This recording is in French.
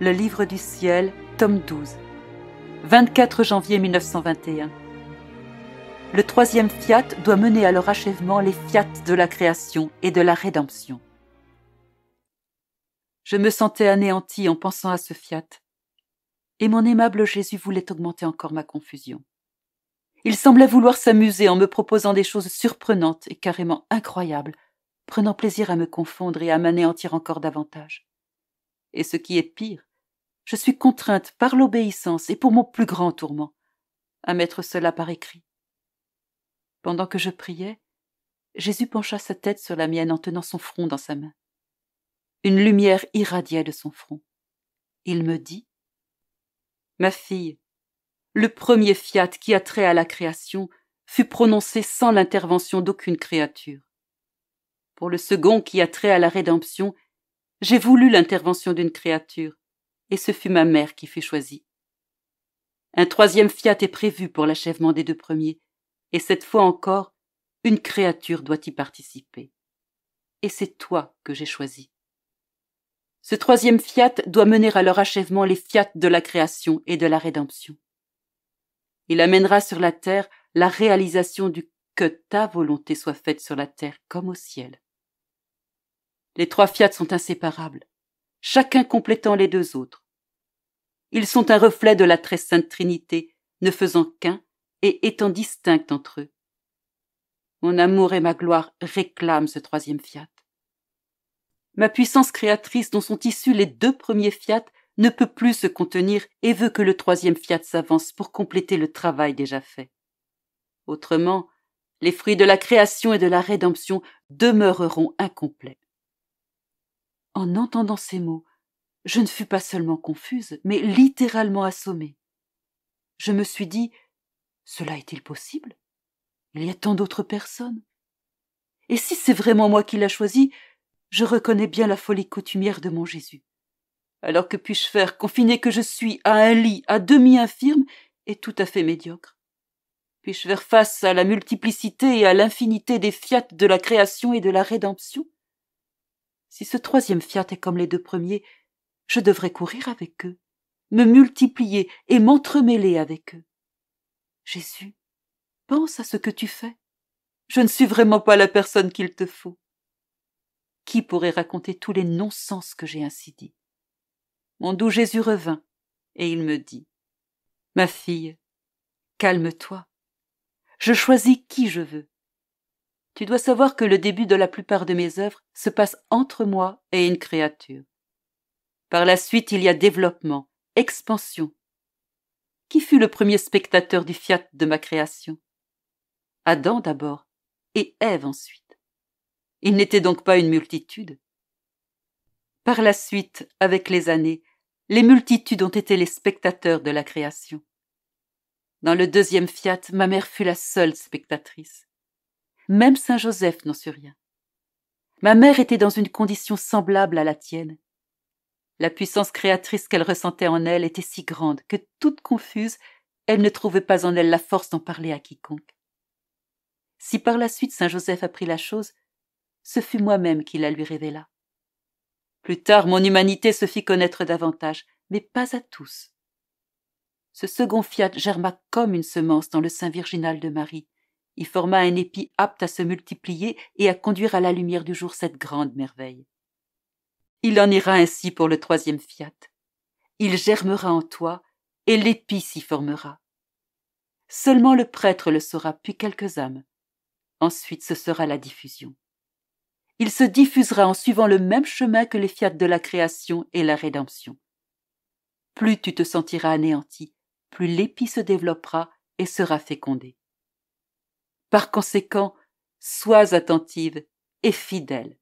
Le livre du ciel, tome 12, 24 janvier 1921. Le troisième fiat doit mener à leur achèvement les fiats de la création et de la rédemption. Je me sentais anéanti en pensant à ce fiat, et mon aimable Jésus voulait augmenter encore ma confusion. Il semblait vouloir s'amuser en me proposant des choses surprenantes et carrément incroyables, prenant plaisir à me confondre et à m'anéantir encore davantage. Et ce qui est pire, je suis contrainte par l'obéissance et pour mon plus grand tourment à mettre cela par écrit. Pendant que je priais, Jésus pencha sa tête sur la mienne en tenant son front dans sa main. Une lumière irradiait de son front. Il me dit : « Ma fille, le premier fiat qui a trait à la création fut prononcé sans l'intervention d'aucune créature. Pour le second qui a trait à la rédemption, j'ai voulu l'intervention d'une créature, et ce fut ma mère qui fut choisie. Un troisième fiat est prévu pour l'achèvement des deux premiers, et cette fois encore, une créature doit y participer. Et c'est toi que j'ai choisi. Ce troisième fiat doit mener à leur achèvement les fiats de la création et de la rédemption. Il amènera sur la terre la réalisation du « que ta volonté soit faite sur la terre comme au ciel ». Les trois fiats sont inséparables, chacun complétant les deux autres. Ils sont un reflet de la très sainte Trinité, ne faisant qu'un et étant distincts entre eux. Mon amour et ma gloire réclament ce troisième fiat. Ma puissance créatrice dont sont issus les deux premiers fiats ne peut plus se contenir et veut que le troisième fiat s'avance pour compléter le travail déjà fait. Autrement, les fruits de la création et de la rédemption demeureront incomplets. En entendant ces mots, je ne fus pas seulement confuse, mais littéralement assommée. Je me suis dit : cela est-il possible ? Il y a tant d'autres personnes. Et si c'est vraiment moi qui l'a choisi, je reconnais bien la folie coutumière de mon Jésus. Alors que puis-je faire, confinée que je suis à un lit à demi infirme et tout à fait médiocre ? Puis-je faire face à la multiplicité et à l'infinité des fiats de la création et de la rédemption ? Si ce troisième fiat est comme les deux premiers, je devrais courir avec eux, me multiplier et m'entremêler avec eux. Jésus, pense à ce que tu fais. Je ne suis vraiment pas la personne qu'il te faut. Qui pourrait raconter tous les non-sens que j'ai ainsi dit ? Mon doux Jésus revint, et il me dit : « Ma fille, calme-toi. Je choisis qui je veux. Tu dois savoir que le début de la plupart de mes œuvres se passe entre moi et une créature. Par la suite, il y a développement, expansion. Qui fut le premier spectateur du fiat de ma création ? Adam d'abord, et Ève ensuite. Il n'était donc pas une multitude. Par la suite, avec les années, les multitudes ont été les spectateurs de la création. Dans le deuxième fiat, ma mère fut la seule spectatrice. Même Saint Joseph n'en sut rien. Ma mère était dans une condition semblable à la tienne. La puissance créatrice qu'elle ressentait en elle était si grande que, toute confuse, elle ne trouvait pas en elle la force d'en parler à quiconque. Si par la suite Saint Joseph apprit la chose, ce fut moi-même qui la lui révéla. Plus tard, mon humanité se fit connaître davantage, mais pas à tous. Ce second fiat germa comme une semence dans le sein virginal de Marie, y forma un épi apte à se multiplier et à conduire à la lumière du jour cette grande merveille. Il en ira ainsi pour le troisième fiat. Il germera en toi, et l'épi s'y formera. Seulement le prêtre le saura, puis quelques âmes. Ensuite, ce sera la diffusion. Il se diffusera en suivant le même chemin que les fiats de la création et la rédemption. Plus tu te sentiras anéanti, plus l'épi se développera et sera fécondé. Par conséquent, sois attentive et fidèle.